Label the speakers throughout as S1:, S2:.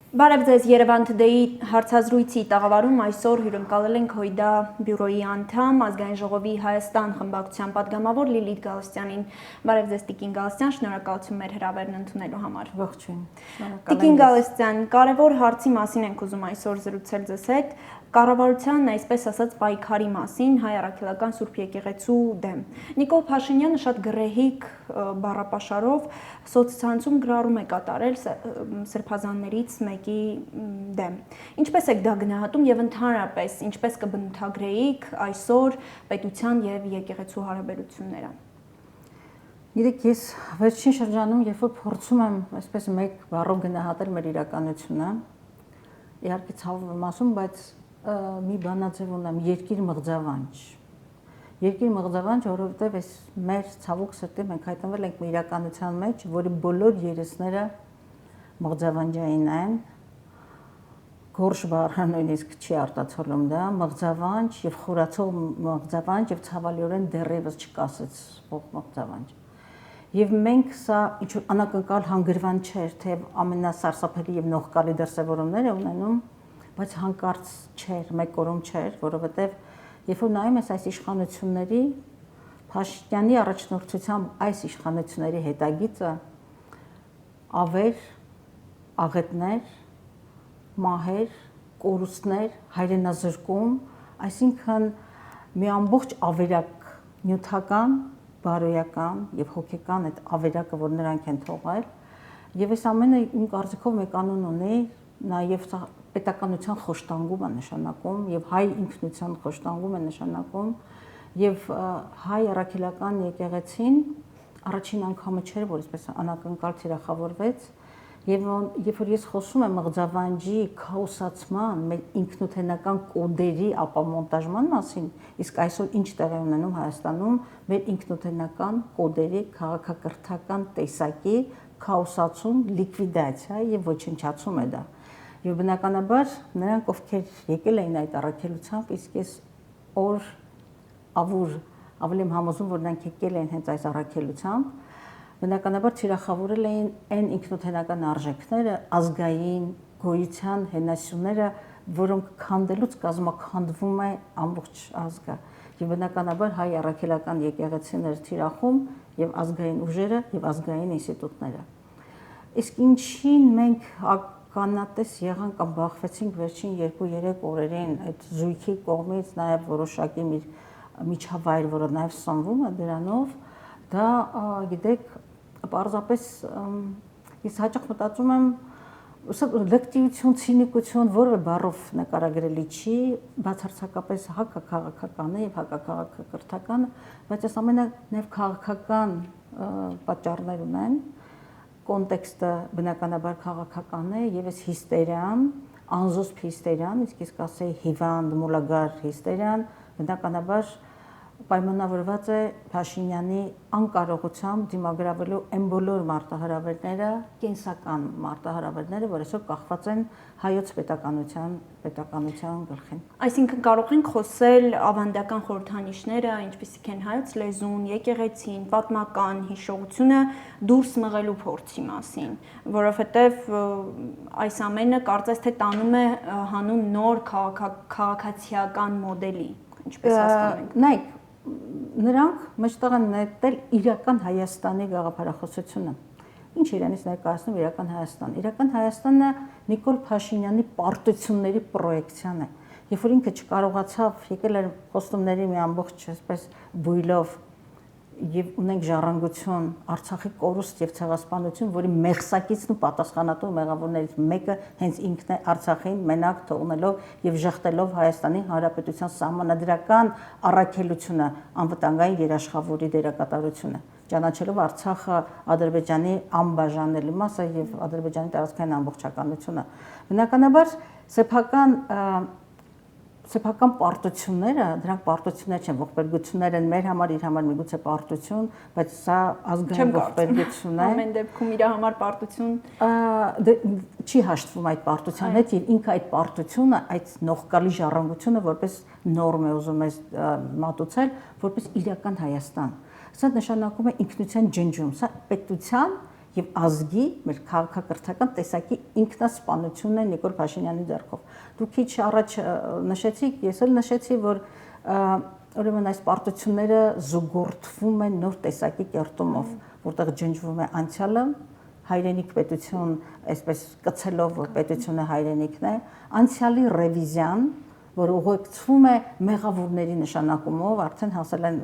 S1: Բարև ձեզ Երևան Today-ի հարցազրույցի տաղավարում այսօր հյուրընկալել ենք ՀՅԴ բյուրոյի անդամ, Ազգային ժողովի Հայաստան խմբակցության պատգամավոր Լիլիթ Գալստյանին։ Բարև ձեզ Տիկին Գալստյան, շնորհակալություն մեր հրավերն ընդունելու համար։
S2: Ողջույն։
S1: Տիկին Գալստյան, կարևոր հարցի մասին ենք ուզում այսօր զրուցել ձեզ հետ։ Կառավարության, այսպես ասած, պայքարի մասին հայ առաքելական Սուրբ եկեղեցու դեմ։ Նիկոլ Փաշինյանը շատ գռեհիկ բառապաշարով սոցցանցում գրառում է կատարել սրբազաններից մեկի դեմ։ Ինչպես եք դա գնահատում եւ ընդհանրապես ինչպես կբնութագրեիք այսօր պետության եւ եկեղեցու հարաբերությունները։
S2: Գիտեք, ես վերջին շրջանում, երբ որ փորձում եմ այսպես մեկ բառով գնահատել մեր իրականությունը, իհարկե ցավով եմ ասում, բայց մի բանաձև ունեմ, երկիր մղձավանջ։ Երկիր մղձավանջ, որովհետև այս մեր ցավոք սրտի մենք հայտնվել ենք մի իրականության մեջ, որի բոլոր երեսները մղձավանջային են, գորշ բառը նույնիսկ չի արտացոլում դա, մղձավանջ եւ խորացող մղձավանջ եւ ցավալիորեն դեռևս չկասեցվող մղձավանջ։ Եվ մենք սա ինչ-որ անակնկալ հանգրվան չէր, թե ամենասարսափելի եւ նողկալի դրսևորումներ է ունենում, բայց հանկարծ չէր, մեկ օրում չէր, որովհետեւ երբ որ նայում ես այս իշխանությունների Փաշինյանի առաջնորդությամբ այս իշխանությունների հետագիծը ավեր, աղետներ, մահեր, կորուստներ, հայրենազրկում, այսինքն մի ամբողջ ավերակ նյութական, բարոյական եւ հոգեկան այդ ավերակը, որ նրանք են թողել, եւ այս ամենը իմ կարծիքով մեկ անուն ունի, նաեւ պետականության խոշտանգում է նշանակում եւ հայ ինքնության խոշտանգում է նշանակում եւ հայ առաքելական եկեղեցին առաջին անգամը չէր, որ այսպես անակնկալ թիրախավորվեց եւ երբ որ ես խոսում եմ մղձավանջի քաոսացման, մեր ինքնութենական կոդերի ապամոնտաժման մասին, իսկ այսօր ինչ տեղի ունենում Հայաստանում, մեր ինքնութենական կոդերի քաղաքակրթական տեսակի քաոսացում, լիկվիդացիա եւ ոչնչացում է դա։ Եվ բնականաբար նրանք, ովքեր եկել էին այդ առաքելությամբ, իսկ ես օր ավուր ավելի եմ համոզում, որ նրանք եկել են հենց այս առաքելությամբ, բնականաբար թիրախավորել էին այն ինքնութենական արժեքները, ազգային գոյության հենասյուները, որոնք քանդելուց կազմաքանդվում է ամբողջ ազգը։ Եվ բնականաբար հայ առաքելական եկեղեցին էր թիրախում եւ ազգային ուժերը եւ ազգային ինստիտուտները։ Իսկ ինչին մենք ականատես եղանք կամ բախվեցինք վերջին 2-3 օրերին այդ զույգի կողմից, նաեւ որոշակի միջավայր, որը նաեւ սնվում է դրանով, դա գիտեք, պարզապես ես հաճախ մտածում եմ, լեկտիվություն, ցինիկություն որևէ բառով նկարագրելի չի, բացարձակապես հակաքաղաքական է եւ հակաքաղաքակրթական, բայց այս ամենը նաեւ քաղաքական պատճառներ ունեն, կոնտեքստը բնականաբար քաղաքական է եւ այս հիստերիան, անզուսպ հիստերիան, իսկ ես կասեի հիվանդ, մոլագար հիստերիան, բնականաբար պայմանավորված է Փաշինյանի անկարողությամբ դիմագրավելու այն բոլոր մարտահրավերները, կենսական մարտահրավերները, որ այսօր կախված են հայոց պետականության գլխին։
S1: Այսինքն կարող ենք խոսել ավանդական խորհրդանիշները, ինչպիսիք են հայոց լեզուն, եկեղեցին, պատմական հիշողությունը դուրս մղելու փորձի մասին, որովհետև այս ամենը կարծես թե տանում է հանուն նոր քաղաքացիական մոդելի, ինչպես հասկանում ենք։
S2: Նայեք, նրանք մեջտեղ են նետել իրական Հայաստանի գաղափարախոսությունը։ Ինչ իրենից ներկայացնում իրական Հայաստան։ Իրական Հայաստանը Նիկոլ Փաշինյանի պարտությունների պրոյեկցիան է։ Երբ որ ինքը չկարողացավ, եկել էր խոստումների մի ամբողջ այսպես բույլով եւ ունենք ժառանգություն, Արցախի կորուստ եւ ցեղասպանություն, որի մեղսակիցն ու պատասխանատու մեղավորներից մեկը հենց ինքն է Արցախին մենակ թողնելով եւ ժխտելով Հայաստանի Հանրապետության սահմանադրական առաքելությունը, անվտանգային երաշխավորի դերակատարությունը, ճանաչելով Արցախը Ադրբեջանի անբաժանելի մասը եւ Ադրբեջանի տարածքային ամբողջականությունը։ Բնականաբար սեփական պարտությունները, դրանք պարտություններ չեն, ողբերգություններ են, մեր համար իր համար միգուցե պարտություն, բայց սա ազգային ողբերգություն է։
S1: Ամեն դեպքում իր համար պարտություն
S2: չի հաշտվում այդ պարտության հետ եւ ինքը այդ պարտությունը, այդ նողկալի ժառանգությունը որպես նորմ է ուզում ես մատուցել, որպես իրական Հայաստան։ Սա նշանակում է ինքնության ջնջում, սա պետության եւ ազգի մեր քաղաքակրթական տեսակի ինքնասպանությունն է Նիկոլ Փաշինյանի ձեռքով։ Դուք քիչ առաջ նշեցիք, ես էլ նշեցի, որ ուրեմն այս պարտությունները զուգորդվում են նոր տեսակի կերտումով, որտեղ ջնջվում է անցյալը, հայրենիք պետություն, այսպես կցելով, որ պետությունը հայրենիքն է, անցյալի ռևիզիան, որ ուղեկցվում է մեղավորների նշանակումով, արդեն հասել են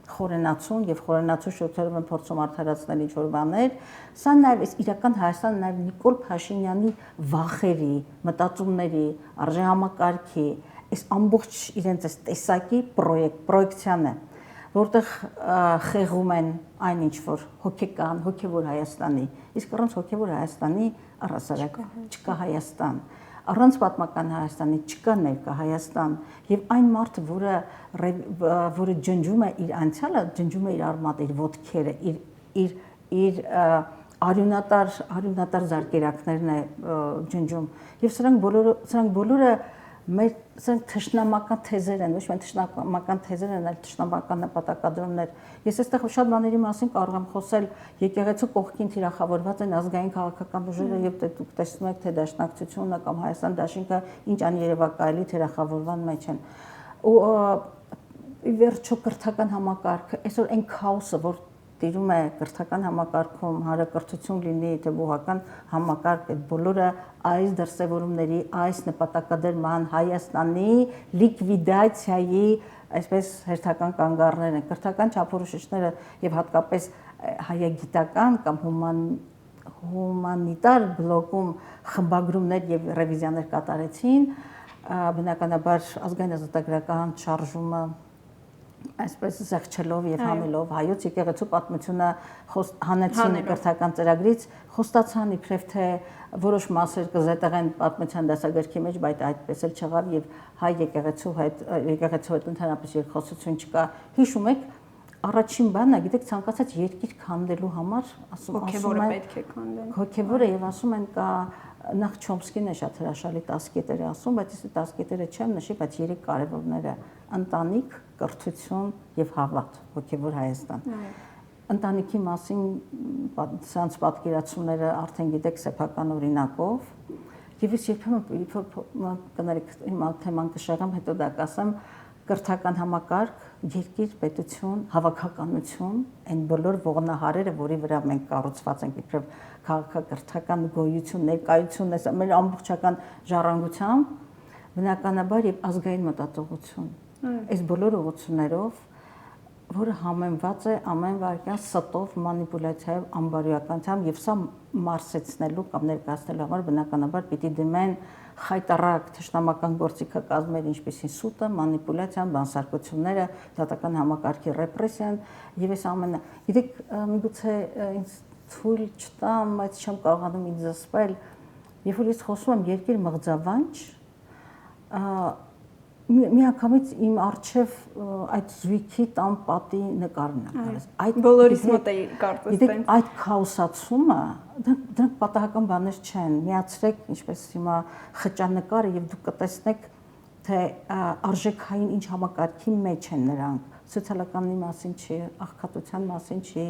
S2: խորենացուն եւ խորենացու շրջանում են փորձում արդարացնել ինչ-որ բաներ, սա նաեւ իրական Հայաստանը նաեւ Նիկոլ Փաշինյանի վախերի, մտածումների, արժեհամակարգի, այս ամբողջ իրենց այս տեսակի պրոյեկցիան է, որտեղ խեղում են այն ինչ որ հոգեկան, հոգևոր Հայաստանի, իսկ առանց հոգևոր Հայաստանի առասարակ չկա Հայաստան, առանց պատմական Հայաստանի չկա ներկա Հայաստան եւ այն մարդը, որը ջնջում է իր անցյալը, ջնջում է իր արմատը, իր ոտքերը, իր արյունատար զարկերակներն է ջնջում եւ սրանք բոլորը մեր թշնամական թեզեր են, ոչ միայն թշնամական թեզեր են, այլ թշնամական նպատակադրումներ։ Ես այստեղ շատ բաների մասին կարող եմ խոսել, եկեղեցու կողքին թիրախավորված են ազգային քաղաքական ուժերը եւ դուք տեսնում եք, թե Դաշնակցությունը կամ Հայաստան Դաշինքը ինչ աներևակայելի թիրախավորման մեջ են։ Ու ի վերջո կրթական համակարգը, այսօր այն քաոսը, որ տիրում է կրթական համակարգում, հանրակրթություն լինի, թե բուհական համակարգ, այդ բոլորը այս դրսևորումների, այս նպատակադրման Հայաստանի լիկվիդացիայի, այսպես հերթական կանգառներ են, կրթական չափորոշիչները եւ հատկապես հայագիտական կամ հումանիտար բլոկում խմբագրումներ եւ ռևիզիաներ կատարեցին, բնականաբար ազգային ազատագրական շարժումը այսպես զեղչելով եւ հանելով հայոց եկեղեցու պատմությունը հանեցին կրթական ծրագրից խոստացան իբրև թե որոշ մասեր կզետեղեն պատմության դասագրքի մեջ, բայց այդպես էլ չեղավ եւ հայ եկեղեցու հետ ընդհանրապես երկխոսություն չկա։ Հիշում եք առաջին բանը, գիտեք, ցանկացած երկիր քանդելու համար ասում
S1: հոգեվորը պետք է քանդեն։
S2: Հոգեվորը եւ ասում են կա նախ Չոմսկին է շատ հրաշալի 10 կետերը ասում, բայց ես 10 կետերը չեմ նշի, բայց 3 կարևորները՝ ընտանիք, կրթություն եւ հավատ, հոգեվոր Հայաստան։ Ընտանիքի մասին սրանց պատկերացումները արդեն գիտեք սեփական օրինակով, եւ ես երբեմն կներեք հիմա թեման կշեղեմ, հետո դա կասեմ, կրթական համակարգ, երկիր, պետություն, հավաքականություն, այն բոլոր ողնահարերը, որի վրա մենք կառուցված ենք իբրև քաղաքակրթական գոյություն, ներկայություն, մեր ամբողջական ժառանգությամբ, բնականաբար եւ ազգային մտածողություն։ Այս բոլոր ուղղություններով, որը համեմված է ամեն վարքյան ստով, մանիպուլյացիայով, անբարոյականությամբ եւ սա մարսեցնելու կամ ներկայացնելու համար բնականաբար պիտի դիմեն խայտարակ թշնամական գործիքակազմեր, ինչպիսին սուտը, մանիպուլյացիան, բանսարկությունները, դատական համակարգի ռեպրեսիան եւ այս ամենը։ Գիտեք, միգուցե ինձ թույլ չտամ, բայց չեմ կարողանում ինձ զսպել, երբ որ ես խոսում եմ երկիր մղձավանջ, միանգամից իմ առջև այդ զույգի տան պատի նկարն է գալիս։
S1: Այդ բոլորիս մոտ է կարծես տենց։
S2: Այդ քաոսացումը, դրանք պատահական բաներ չեն։ Միացրեք, ինչպես հիմա խճանկարը եւ դուք կտեսնեք, թե արժեքային ինչ համակարգի մեջ են նրանք։ Սոցիալականի մասին չի, աղքատության մասին չի,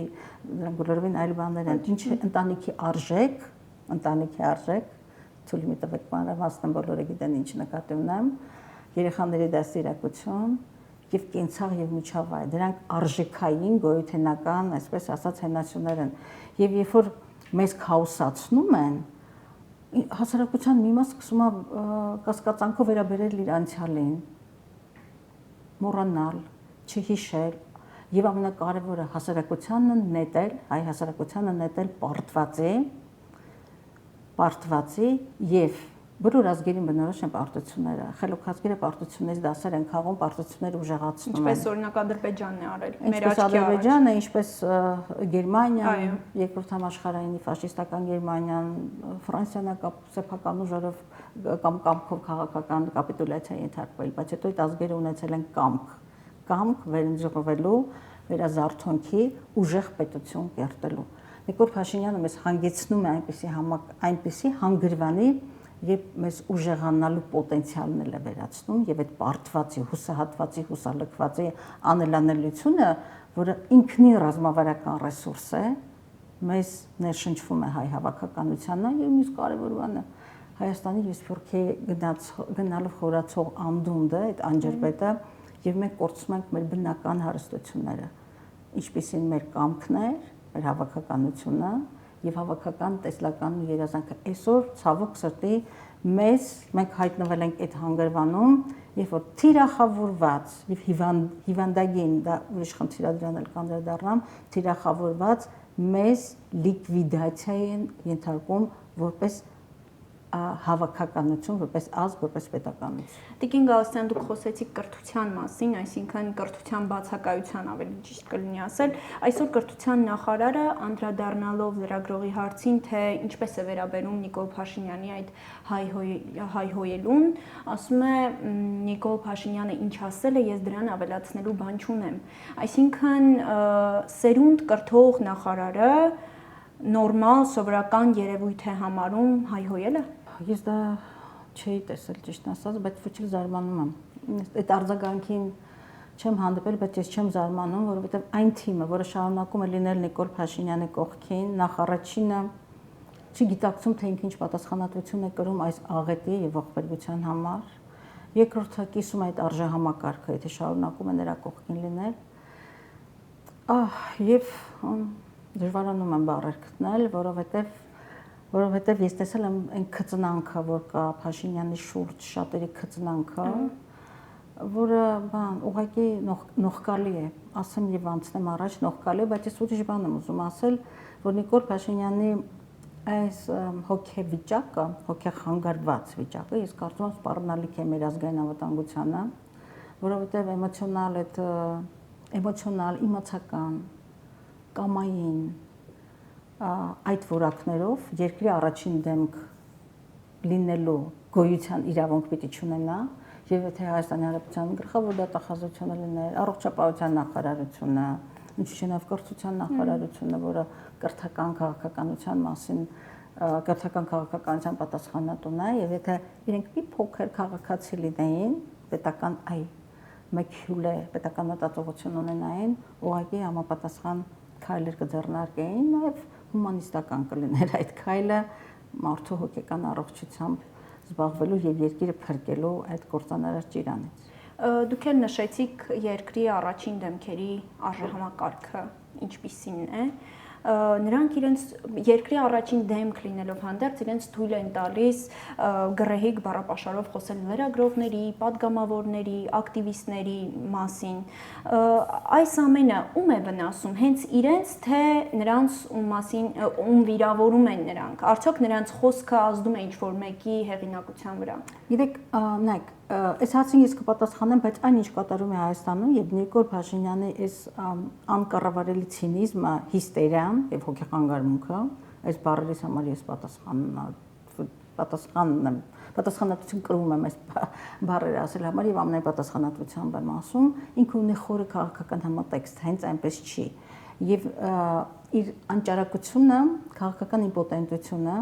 S2: դրանք բոլորովին այլ բաներ են։ Ինչ է ընտանիքի արժեք, թույլ մի տվեք մանրամասն բոլորը գիտեն ինչ նկատի ունեմ, երեխաների դաստիարակություն եւ կենցաղ եւ միջավայր, դրանք արժեքային գոյութենական, այսպես ասած, հենասյուներ են։ Եվ երբ որ մեզ քաոսացնում են, հասարակության մի մաս սկսում է կասկածանքով վերաբերել իր անցյալին, մոռանալ, չհիշել եւ ամենակարևորը հասարակությանը նետել, հայ հասարակությանը նետել պարտվածի եւ բոլոր ազգերին բնորոշ են պարտությունները, խելոք ազգերը պարտություններից դասեր են քաղում, պարտությունները ուժեղացնում են։
S1: Ինչպես օրինակ Ադրբեջանն է արել, մեր
S2: ինչպես
S1: աչքի առաջ։
S2: Ադրբեջանը, ինչպես Գերմանիան, երկրորդ համաշխարհայինի ֆաշիստական Գերմանիան, Ֆրանսիան սեփական ուժերով կամ կամքով քաղաքական կապիտուլյացիա ենթարկվել, բայց հետո այդ ազգերը ունեցել են կամք վերընձեռվելու, վերազարթոնքի, ուժեղ պետություն կերտելու։ Նիկոլ Փաշինյանը մեզ հանգեցնում է այնպիսի հանգրվանի, երբ մեզ ուժեղանալու պոտենցիալն է վերացնում եւ այդ պարտվածի, հուսահատվածի, հուսալքվածի անելանելիությունը, որը ինքնին ռազմավարական ռեսուրս է, մեզ ներշնչվում է հայ հավաքականությանը եւ մյուս կարևոր բանը Հայաստանի Եսփորքի գնալով խորացող անդունդը, այդ անջրպետը եւ մենք կորցնում ենք մեր բնական հարստությունները, ինչպիսին մեր կամքներ, մեր հավաքականությունը եւ հավաքական տեսլականն ու երազանքը այսօր ցավոք սրտի մենք հայտնվել ենք այդ հանգրվանում, երբ որ թիրախավորված եւ հիվանդագին դա ուրիշ խնդիր դրան էլ կանդրադառնամ, թիրախավորված մեզ լիկվիդացիայի են ենթարկում որպես հավաքականություն, որպես ազգ, որպես պետականություն։
S1: Տիկին Գալստյան, դուք խոսեցիք կրթության մասին, այսինքն կրթության բացակայության ավելի ճիշտ կլինի ասել։ Այսօր կրթության նախարարը անդրադառնալով լրագրողի հարցին, թե ինչպես է վերաբերում Նիկոլ Փաշինյանի այդ հայհոյելուն, ասում է Նիկոլ Փաշինյանը ինչ ասել է, ես դրան ավելացնելու բան չունեմ։ Այսինքն սերունդ կրթող նախարարը նորմալ սովորական երևույթ է համարում հայհոյելը։
S2: Ես դա չէի տեսել ճիշտ ասած, բայց ոչ էլ զարմանում եմ։ Այդ արձագանքին չեմ հանդիպել, բայց ես չեմ զարմանում, որովհետև այն թիմը, որը շարունակում է լինել Նիկոլ Փաշինյանի կողքին, նախ առաջինը չի գիտակցում, թե ինքը ինչ պատասխանատվություն է կրում այս աղետի եւ ողբերգության համար։ Երկրորդը կիսում է այդ արժեհամակարգը, եթե շարունակում է նրա կողքին լինել։ Եվ դժվարանում եմ բառեր գտնել, որովհետև ես տեսել եմ այն քծնանքը, որ կա Փաշինյանի շուրջ, շատերի քծնանքը, որը ուղղակի նողկալի է, ասեմ եւ անցնեմ առաջ, նողկալի է, բայց ես ուրիշ բան եմ ուզում ասել, որ Նիկոլ Փաշինյանի այս հոգեվիճակը, հոգեխանգարված վիճակը, ես կարծում եմ սպառնալիք է մեր ազգային անվտանգությանը, որովհետև էմոցիոնալ, իմացական կամային այդ որակներով երկրի առաջին դեմք լինելու գոյության իրավունք պիտի չունենա եւ եթե Հայաստանի Հանրապետության գլխավոր դատախազությունը լիներ, առողջապահության նախարարությունը, ինչու՞ չէ նաեւ կրթության նախարարությունը, որը կրթական քաղաքականության մասին կրթական քաղաքականության պատասխանատուն է եւ եթե իրենք մի փոքր քաղաքացի լինեին, պետական մեկ-հյուլե պետական մտածողություն ունենային, ուղղակի համապատասխան քայլեր կձեռնարկեին, նաև հումանիստական կլիներ այդ քայլը մարդու հոգեկան առողջությամբ զբաղվելու եւ երկիրը փրկելու այդ կործանարար ճիրանից։
S1: Դուք էլ նշեցիք երկրի առաջին դեմքերի արժեհամակարգը ինչպիսին է։ Նրանք իրենց երկրի առաջին դեմք լինելով հանդերձ իրենց թույլ են տալիս գռեհիկ բառապաշարով խոսել լրագրողների, падգամավորների, ակտիվիստների մասին։ Այս ամենը ում է վնասում, հենց իրենց, թե նրանց ում վիրավորում են նրանք։ Արդյոք նրանց խոսքը ազդում է ինչ-որ մեկի հեղինակության վրա։
S2: Գիտեք, նայեք, այս հարցին ես կպատասխանեմ, բայց այն ինչ կատարում է Հայաստանում եւ Նիկոլ Փաշինյանի այս անկառավարելի ցինիզմը, հիստերիան եւ հոգեխանգարմունքը, այս բառերից համար ես պատասխանատվություն կրում եմ այս բառերը ասել համար եւ ամենայն պատասխանատվությամբ եմ ասում, ինքը ունի խորը քաղաքական համատեքստ, հենց այնպես չի։ Եվ իր անճարակությունը, քաղաքական իմպոտենտությունը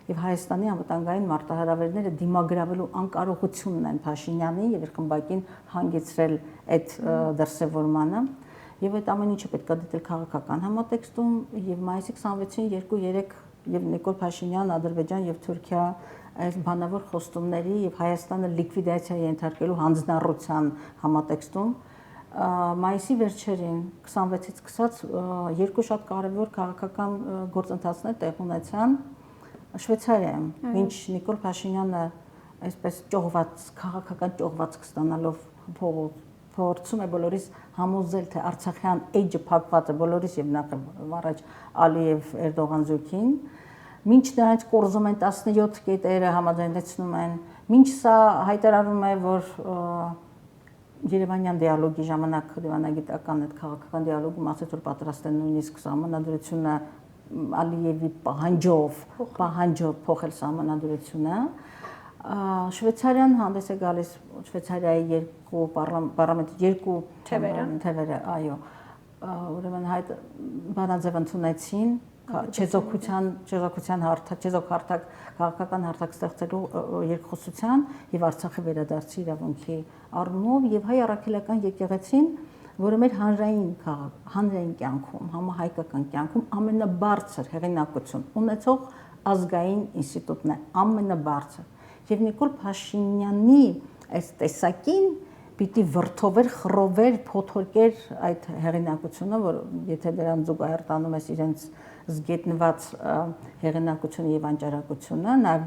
S2: եւ Հայաստանի անվտանգային մարտահրավերները դիմագրավելու անկարողությունն են Փաշինյանի եւ իր խմբակին հանգեցրել այդ դրսևորմանը եւ այդ ամեն ինչը պետք է դիտել քաղաքական համատեքստում եւ մայիսի 26-ին 2-3 եւ Նիկոլ Փաշինյան, Ադրբեջան եւ Թուրքիա այս բանավոր խոստումների եւ Հայաստանը լիկվիդացիայի ենթարկելու հանձնառության համատեքստում մայիսի վերջերին 26-ից սկսած երկու շատ կարևոր քաղաքական գործընթացներ տեղ ունեցան Շվեյցարիայում, ինչ Նիկոլ Փաշինյանը այսպես քաղաքական ճողվածք ստանալով փորձում է բոլորիս համոզել, թե Արցախյան էջը փակված է բոլորիս եւ նախ առաջ Ալիև Էրդողան զույգին, մինչ նրանց կորզում են 17 կետերը համաձայնեցնում են, մինչ սա հայտարարում է, որ Երևանյան դիալոգի ժամանակ դիվանագիտական այդ քաղաքական դիալոգում ասաց, որ պատրաստ են նույնիսկ սահմանադրությունը Ալիևի պահանջով փոխել սահմանադրությունը Շվեյցարիան հանդես է գալիս Շվեյցարիայի երկու պարլամենտի երկու թևերը, այո, ուրեմն հայտ բանաձև ընդունեցին չեզոքության հարթակ, քաղաքական հարթակ ստեղծելու երկխոսության եւ Արցախի վերադարձի իրավունքի առումով եւ հայ առաքելական եկեղեցին որը մեր հանրային կյանքում, համահայկական կյանքում ամենաբարձր հեղինակություն ունեցող ազգային ինստիտուտն է, ամենաբարձր։ Եվ Նիկոլ Փաշինյանի այս տեսակին պիտի վրթովեր, խռովեր, փոթորկեր այդ հեղինակությունը, որ եթե դրան զուգահեռ տանում ես իրենց զգետնված հեղինակությունը եւ անճարակությունը, նաեւ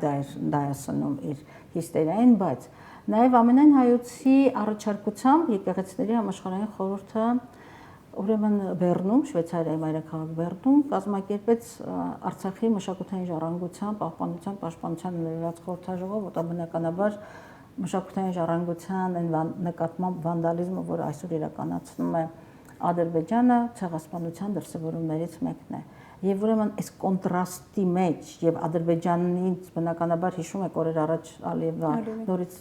S2: դա է սնում իր հիստերիային, բայց նաեւ ամենայն հայոցի առաջարկությամբ եկեղեցիների համաշխարհային խորհուրդը ուրեմն Բեռնում, Շվեյցարիայի մայրաքաղաք Բեռնում կազմակերպեց Արցախի մշակութային ժառանգության, պահպանության, պաշտպանության ներառած խորհրդաժողով, որտեղ բնականաբար մշակութային ժառանգության նկատմամբ վանդալիզմը, որ այսօր իրականացնում է Ադրբեջանը, ցեղասպանության դրսևորումներից մեկն է։ Եվ ուրեմն այս կոնտրաստի մեջ եւ Ադրբեջանից բնականաբար հիշում եք օրեր առաջ Ալիևը նորից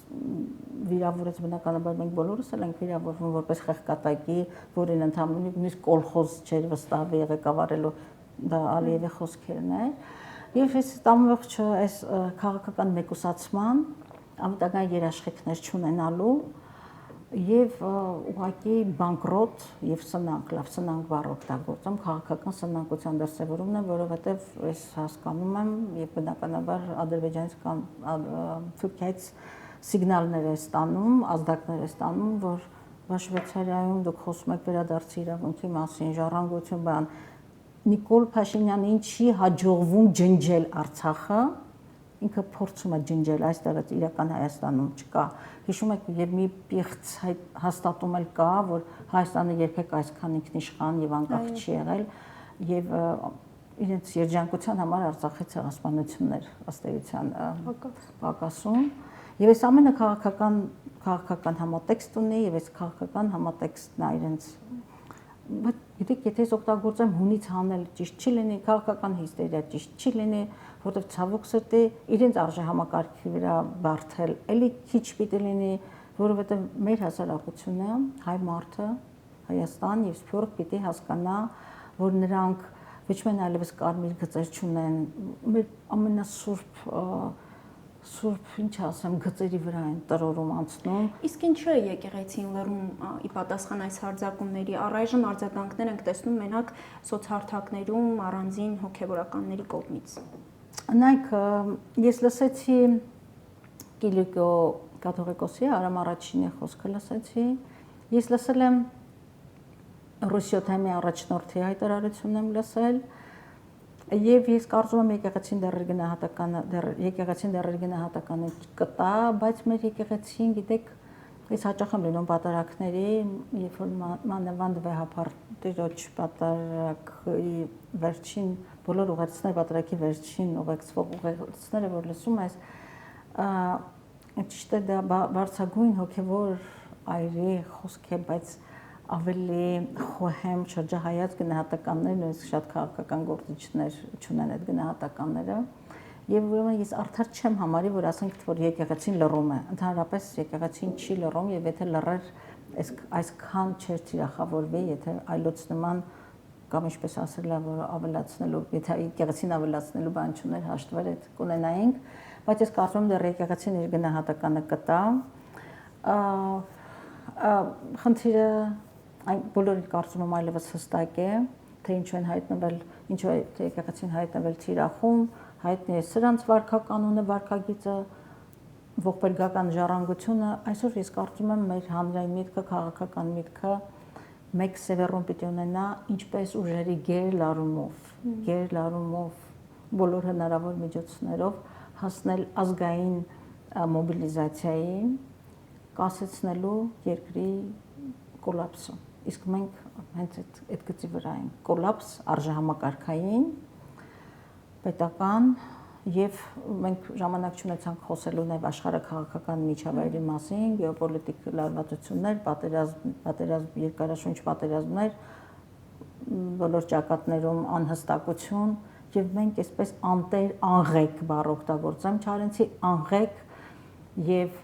S2: վիրավորեց, բնականաբար մենք բոլորս էլ ենք վիրավորվում որպես խեղկատակի, որին ընդհանրապես նույնիսկ կոլխոզ չէր վստահվի ղեկավարելու, դա Ալիևի խոսքերն էր։ Եվ այս տամուղջը այս քաղաքական մեկուսացման անվտանգ երաշխիքներ չունենալու եւ ուղղակի բանկրոտ եւ սնանկ, լավ սնանկ բառ օգտագործում, քաղաքական սնանկության դրսևորումն է, որովհետեւ ես հասկանում եմ եւ բնականաբար Ադրբեջանից կամ Թուրքիայից սիգնալներ է ստանում, ազդակներ է ստանում, որ Շվեյցարիայում դուք խոսում եք վերադարձի իրավունքի մասին, ժառանգություն բան, Նիկոլ Փաշինյանին չի հաջողվում ջնջել Արցախը, ինքը փորձում է ջնջել այստեղից իրական Հայաստանում չկա։ Հիշում եք, եւ մի պիղծ հաստատում էլ կա, որ Հայաստանը երբեք այսքան ինքնիշխան եւ անկախ չի եղել եւ իրենց երջանկության համար Արցախի ցեղասպանություններ ըստ էության պակասում։ Եվ այս ամենը քաղաքական համատեքստ ունի եւ այս քաղաքական համատեքստն է իրենց բայց գիտեք, եթե ես օգտագործեմ հունից հանել ճիշտ չի լինի, քաղաքական հիստերիա ճիշտ չի լինի, որտեղ ցավոք սրտի իրենց արժե համակարգի վրա բարթել էլի քիչ պիտի լինի, որովհետև մեր հասարակությունը, հայ մարդը, Հայաստան եւ Սփյուռք պիտի հասկանա, որ նրանք ոչ միայն այլևս կարմիր գծեր չունեն, մեր ամենասուրբ ինչ ասեմ, գծերի վրա են տրորում անցնում։
S1: Իսկ ինչու է եկեղեցին լռում ի պատասխան այս հարձակումների, առայժմ արձագանքներ ենք տեսնում մենակ սոցհարթակներում առանձին հոգևորականների կողմից։
S2: Նայեք, ես լսեցի Կիլիկո կաթողիկոսի Արամ առաջինի խոսքը լսեցի, ես լսել եմ Ռուսիոթեմի առաջնորդի հայտարարությունն եմ լսել, Եվ ես կարծում եմ եկեղեցին դեռ գնահատականը կտա, բայց մեր եկեղեցին, գիտեք, ես հաճախ եմ լինում պատարակների, երբ որ մանավանդ վեհապար տիրոջ պատարակի վերջին, բոլոր ուղերձները պատարակի վերջին ուղեկցվող ուղերձները, որ լսում ես, ճիշտ է դա բարձրագույն հոգևոր այրի խոսք է, բայց ավելի խոհեմ շրջահայաց գնահատականներ, նույնիսկ շատ քաղաքական գործիչներ չունեն այդ գնահատականները։ Եվ ուրեմն ես արդար չեմ համարի, որ ասենք, որ եկեղեցին լռում է։ Ընդհանրապես եկեղեցին չի լռում, եւ եթե լռեր, այսքան չէր թիրախավորվի, եթե այլոց նման կամ ինչպես ասել է, որ ավելացնելու, եթե եկեղեցին ավելացնելու բան չուներ, հաշտվեր այդ կունենայինք, բայց ես կարծում եմ դեռ եկեղեցին իր գնահատականը կտա։ Խնդիրը այն բոլորին կարծում եմ այլևս հստակ է, թե ինչու են հայտնվել, ինչու է եկեղեցին հայտնվել թիրախում, հայտնի է սրանց վարքականոնը, վարքագիծը, ողբերգական ժառանգությունը, այսօր ես կարծում եմ մեր հանրային միտքը, քաղաքական միտքը մեկ սևեռում պիտի ունենա, ինչպես ուժերի գերլարումով, բոլոր հնարավոր միջոցներով հասնել ազգային մոբիլիզացիայի, կասեցնելու երկրի կոլապսը։ Իսկ մենք հենց այդ գծի վրա ենք, կոլապս արժեհամակարգային, պետական եւ մենք ժամանակ չունեցանք խոսելու նաեւ աշխարհաքաղաքական միջավայրի մասին, գեոպոլիտիկ լարվածություններ, պատերազմ, երկարաշունչ պատերազմներ, բոլոր ճակատներում անհստակություն եւ մենք այսպես անղեկ բառ օգտագործեմ, Չարենցի անղեկ եւ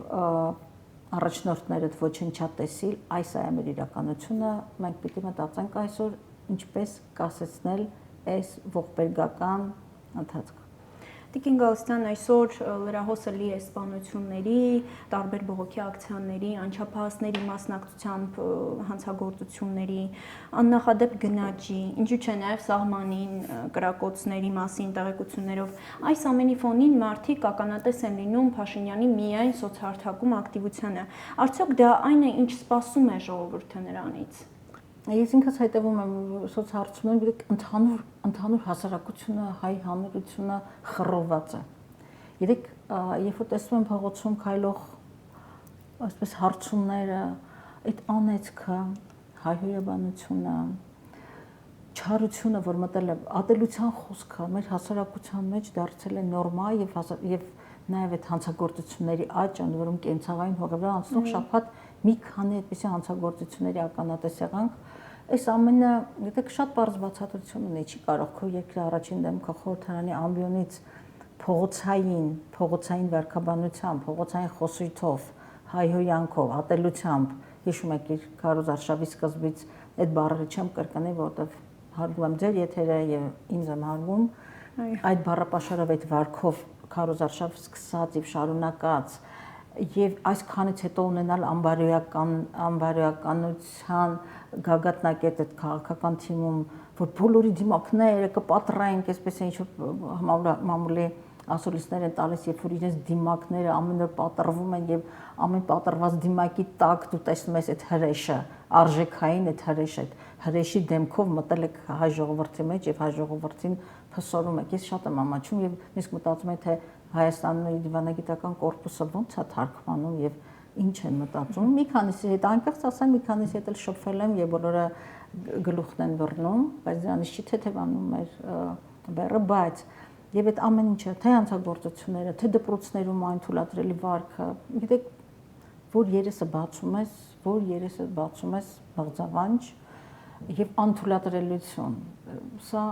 S2: առաջնորդներդ ոչնչատեսիլ, այս է մեր իրականությունը, մենք պիտի մտածենք այսօր ինչպես կասեցնել այս ողբերգական ընթացքը։
S1: Տիկին Գալստյան, այսօր լրահոսը լի է սպանությունների, տարբեր բողոքի ակցիաների, անչափահասների մասնակցությամբ հանցագործությունների, աննախադեպ գնաճի, ինչու՞ չէ նաև սահմանին կրակոցների մասին տեղեկություններով։ Այս ամենի ֆոնին մարդիկ ականատես են լինում Փաշինյանի միայն սոցհարթակում ակտիվությանը։ Արդյոք դա այն է, ինչ սպասում է ժողովուրդը նրանից։
S2: Ես ինքս հետևում եմ սոցհարցումներին, գիտեք, ընդհանուր հասարակությունը, հայ հանրությունը խռոված է։ Գիտեք, երբ որ տեսնում եմ փողոցում քայլող այսպես հարցումները, այդ անեծքը, հայհոյանությունը, չարությունը, որ մտել է, ատելության խոսքը մեր հասարակության մեջ դարձել է նորմա եւ նաև այդ հանցագործությունների աճը, որում կենցաղային հողի վրա անցնող շաբաթ մի քանի այդպիսի հանցագործությունների ականատես եղանք, այս ամենը, գիտեք, շատ բարձ բացատրություն ունի, չի կարող քո երկրի առաջին դեմքը խորհրդարանի ամբիոնից փողոցային վարքաբանությամբ, փողոցային խոսույթով, հայհոյանքով, ատելությամբ, հիշում եք իր Քարոզ Արշավի սկզբից այդ բառերը չեմ կրկնի, որովհետև հարգում եմ ձեր եթերը եւ ինձ եմ հարգում, այդ բառապաշարով այդ վարքով Քարոզ Արշավ սկսած եւ շարունակած եւ այսքանից հետո ունենալ անբարոյականության գագաթնակետ այդ քաղաքական թիմում, որ բոլորի դիմակները կպատրենք, այսպես է ինչ-որ մամուլի ասուլիսներ են տալիս, երբ որ իրենց դիմակները ամեն օր պատռվում են եւ ամեն պատռված դիմակի տակ դու տեսնում ես այդ հրեշը, արժեքային այդ հրեշի դեմքով մտել եք հայ ժողովրդի մեջ եւ հայ ժողովրդին փսորում եք։ Ես շատ եմ ամաչում եւ նույնիսկ մտածում եմ թե Հայաստանի դիվանագիտական կորպուսը ոնց է թարգմանում եւ ինչ են մտածում։ Մի քանիսի հետ անկեղծ ասեմ, մի քանիսի հետ էլ շփվել եմ եւ բոլորը գլուխն են բռնում, բայց դրանից չի թեթևանում մեր բեռը, բայց եւ այդ ամեն ինչը, թե հանցագործությունները, թե դպրոցներում այն թույլատրելի վարքը, գիտեք, որ երեսը բացում ես բաղձավանջ եւ անթույլատրելիություն։ Սա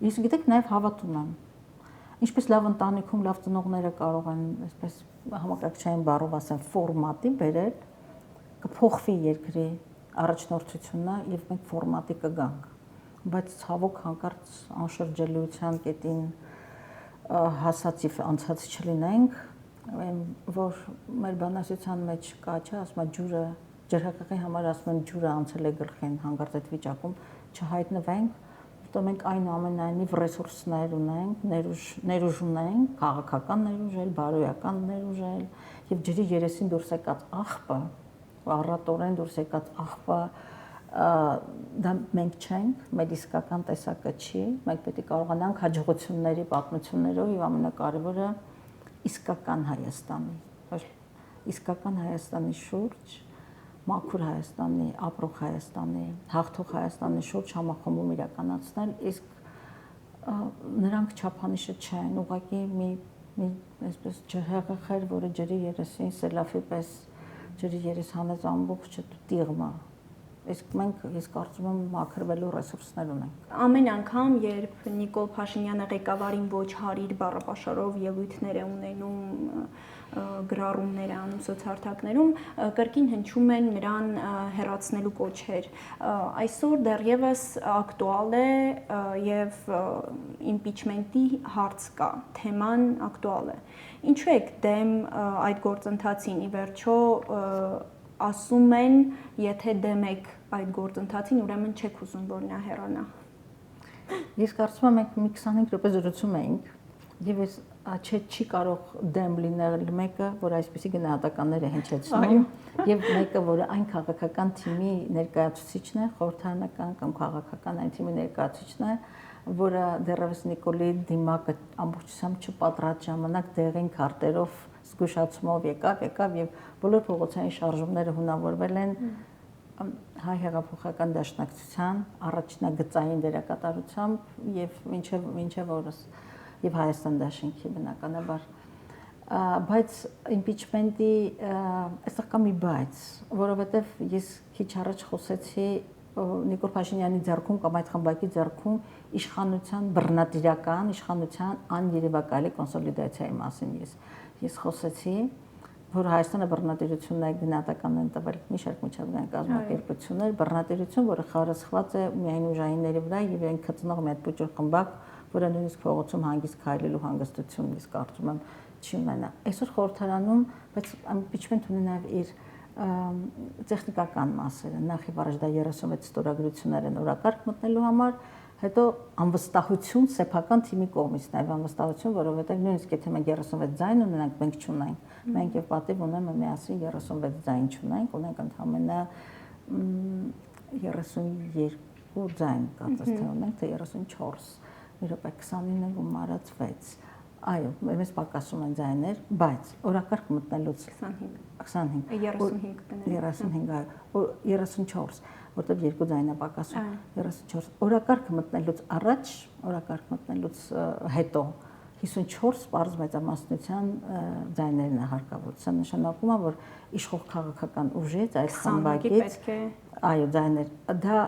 S2: ես գիտեք նաեւ հավատում եմ։ Ինչպես լավ ընտանիքում լավ ծնողները կարող են այսպես համակարգչային բառով ասեմ ֆորմատի բերել, կփոխվի երկրի առաջնորդությունը եւ մենք ֆորմատի կգանք, բայց ցավոք հանկարծ անշրջելիության կետին հասած եւ անցած չլինենք, որ մեր բանասության մեջ կա, չէ, ասում է ջուրը ջրհեղեղի համար ասում են ջուրը անցել է գլխին, հանկարծ այդ վիճակում չհայտնվենք, որտեղ մենք այնուամենայնիվ ռեսուրսներ ունենք, ներուժ ունենք, քաղաքական ներուժ էլ, բարոյական ներուժ էլ, եւ ջրի երեսին դուրս եկած աղբը, առատորեն դուրս եկած աղբը դա մենք չենք, մեր իսկական տեսակը չի, մենք պետք է կարողանանք հաջողությունների պատմություններով եւ ամենակարևորը իսկական Հայաստանի շուրջ, մաքուր Հայաստանի, ապրող Հայաստանի, հաղթող Հայաստանի շուրջ համախմբում իրականացնել, իսկ նրանք չափանիշը չեն, ուղղակի մի այսպես ջրհեղեղ, որը ջրի երեսին սելավի պես ջրի երես հանեց ամբողջը տիղմը։ Իսկ մենք, ես կարծում եմ, մաքրվելու ռեսուրսներ ունենք։
S1: Ամեն անգամ, երբ Նիկոլ Փաշինյանը ղեկավարին ոչ հարիր բառապաշարով ելույթներ է ունենում, գրառումներ է անում սոցհարթակներում, կրկին հնչում են նրան հեռացնելու կոչեր։ Այսօր դեռևս ակտուալ է եւ իմպիչմենտի հարց կա, թեման ակտուալ է։ Ինչու եք դեմ այդ գործընթացին, ի վերջո ասում են, եթե դեմ եք այդ գործընթացին, ուրեմն չեք ուզում, որ նա հեռանա։
S2: Ես կարծում եմ, մենք մի 25 րոպե զրուցում էինք, եւ ես չի կարող դեմ լինել մեկը, որ այսպիսի գնահատականներ է հնչեցնում, եւ մեկը, որը այն քաղաքական թիմի ներկայացուցիչն է, խորհրդարանական կամ քաղաքական այն թիմի ներկայացուցիչն է, որը դեռևս Նիկոլի դիմակը ամբողջությամբ չպատրած ժամանակ դեղին քարտերով զգուշացումով եկավ եւ բոլոր փողոցային շարժումները հունավորվել են հայ հեղափոխական դաշնակցության առաջնագծային դերակատարությամբ եւ մինչեւ օրս եւ Հայաստան դաշինքի բնականաբար, բայց իմպիչմենտի այստեղ կա մի բայց, որովհետեւ ես քիչ առաջ խոսեցի Նիկոլ Փաշինյանի ձեռքում կամ այդ խմբակի ձեռքում իշխանության բռնատիրական, իշխանության աներևակայելի կոնսոլիդացիայի մասին ես խոսեցի, որ Հայաստանը բռնատիրությունն է գնահատական են տվել մի շարք միջազգային կազմակերպություններ, բռնատիրություն, որը խարսխված է միայն ուժայինների վրա եւ այն գտնող մի հատ փոքր խմբակ, որը նույնիսկ փողոցում հանգիստ քայլելու հանգստություն իսկ կարծում եմ չի ունենա։ Այսօր խորհրդարանում, բայց impeachment ունի նաև իր տեխնիկական մասերը, նախ եւ առաջ դա 36 ստորագրություններ են օրակարգ մտնելու համար, հետո անվստահություն սեփական թիմի կողմից, նաև անվստահություն, որովհետեւ նույնիսկ եթե մենք 36 ձայն ունենանք, մենք չունենք, մենք եւ պատիվ ունենք միասին 36 ձայն չունենք, ունենք ընդհանրապես 32 ձայն, կարծես թե ունենք, թե 34, մի րոպե 29 գումարած 6 Այո, մեզ պակասում են ձայներ, բայց օրակարգ մտնելուց 25 35 34, որտեղ երկու ձայն է պակասում, 34 օրակարգ մտնելուց առաջ, օրակարգ մտնելուց հետո 54 պարզ մեծամասնության ձայներն է հարկավոր։ Սա նշանակում է, որ իշխող քաղաքական ուժից այս խմբակից այո, ձայներ, դա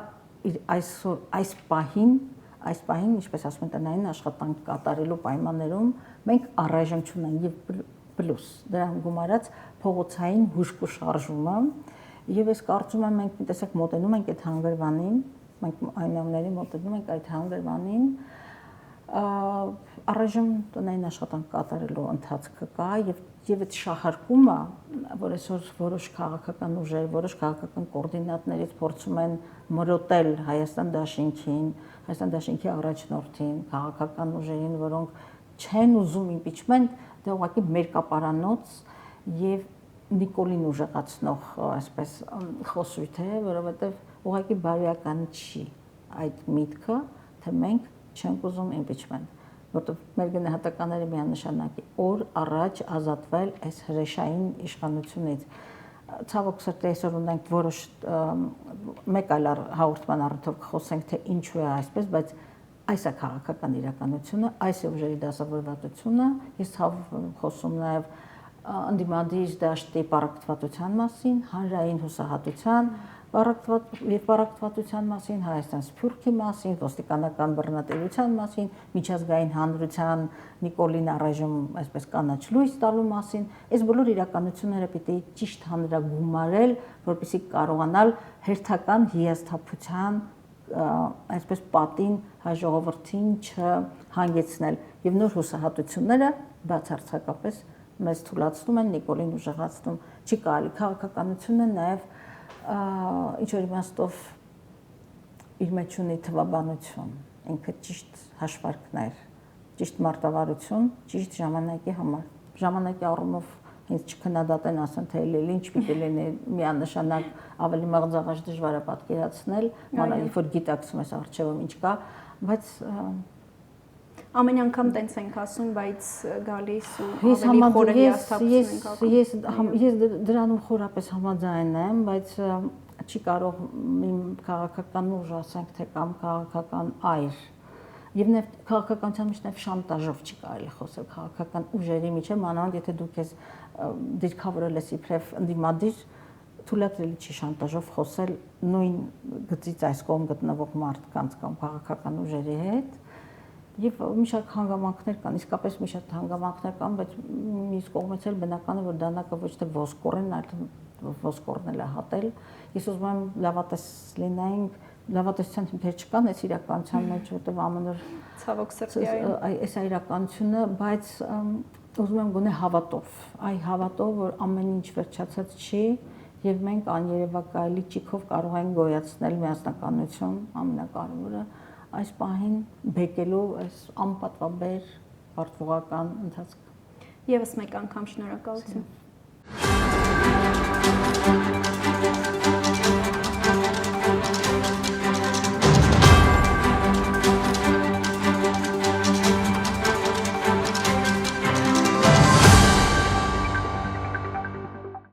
S2: այս պահին, ինչպես ասում են, տնային աշխատանք կատարելու պայմաններում մենք առայժմ չունենք եւ պլյուս դրան գումարած փողոցային հուժկու շարժումը եւ ես կարծում եմ մենք տեսեք մոտենում ենք այդ հանգրվանին, մենք այնամների մոտենում ենք այդ հանգրվանին, առայժմ տնային աշխատանք կատարելու ընթացքը կա եւ այդ շահարկումը, որ այսօր որոշ քաղաքական ուժեր, որոշ քաղաքական կոորդինատներից փորձում են մրոտել Հայաստան Դաշինքին, Հայաստան Դաշինքի առաջնորդին, քաղաքական ուժերին, որոնք չեն ուզում impeachment, դա ուղղակի մերկապարանոց եւ Նիկոլին ուժեղացնող այսպես խոսույթ է, որովհետեւ ուղղակի բարոյական չի այդ միտքը, թե մենք չենք ուզում impeachment, որտեղ մեր գնահատականները միանշանակ օր առաջ ազատվել այս հրեշային իշխանությունից։ Ցավոք սրտի այսօր ունենք որոշ մեկ այլ հաղորդման առիթով կխոսենք, թե ինչու է այսպես, բայց այս է քաղաքական իրականությունը, այս է ուժերի դասավորվածությունը, ես խոսում նաև ընդդիմադիր դաշտի պառակտվածության մասին, հանրային հուսահատության պառակտվածության մասին, Հայաստան Սփյուռքի մասին, ոստիկանական բռնատիրության մասին, միջազգային հանրության Նիկոլին առայժմ այսպես կանաչ լույս տալու մասին, այս բոլոր իրականությունները պիտի ճիշտ հանրագումարել, որպեսզի կարողանալ հերթական հիասթափության այսպես պատին հայ ժողովրդին չհանգեցնել եւ նոր հուսահատությունները բացարձակապես մեզ թույլատնում են Նիկոլին ուժեղացնում չի կարելի քաղաքականությունը նաեւ ինչ որ իմաստով իր մեջ ունի թվաբանություն ինքը ճիշտ հաշվարկներ ճիշտ մարտավարություն ճիշտ ժամանակի համար ժամանակի առումով ինձ չքննադատեն ասեն թե ինչ պիտի լինի միանշանակ ավելի մաղձաղաշ դժվար է պատկերացնել մանավանդ երբ որ գիտակցում ես առջևում ինչ կա բայց
S1: ամեն անգամ տենց ենք ասում, բայց գալիս ու ավելի խորը հիասթափություն ենք ակում։
S2: Ես դրանում խորապես համաձայն եմ, բայց չի կարող իմ քաղաքական ուժ ասենք թե կամ քաղաքական այր եւ նաեւ քաղաքականության մեջ նաեւ շանտաժով չի կարելի խոսել քաղաքական ուժերի միջեւ, մանավանդ եթե դու քեզ դիրքավորել ես իբրև ընդդիմադիր թույլատրելի չի շանտաժով խոսել նույն գծից այս կողմ գտնվող մարդկանց կամ քաղաքական ուժերի հետ եւ մի շարք հանգամանքներ կան, իսկապես մի շարք հանգամանքներ կան, բայց մյուս կողմից էլ բնական է որ դանակը ոչ թե ոսկորեն, այլ ոսկորնել է հատել։ Ես ուզում եմ լավատես լինենք, լավատեսության հիմքեր չկան այս իրականության մեջ, որտեղ ամենուր
S1: ցավոք սրտի
S2: այս իրականությունը, բայց ուզում եմ գոնե հավատով, այ հավատով, որ ամեն ինչ վերջացած չի եւ մենք աներևակայելի ճիքով կարող ենք գոյացնել միասնականություն, ամենակարևորը այս պահին բեկելու այս անպատվաբեր բարդողական ընթացքը։
S1: Եվս մեկ անգամ շնորհակալություն։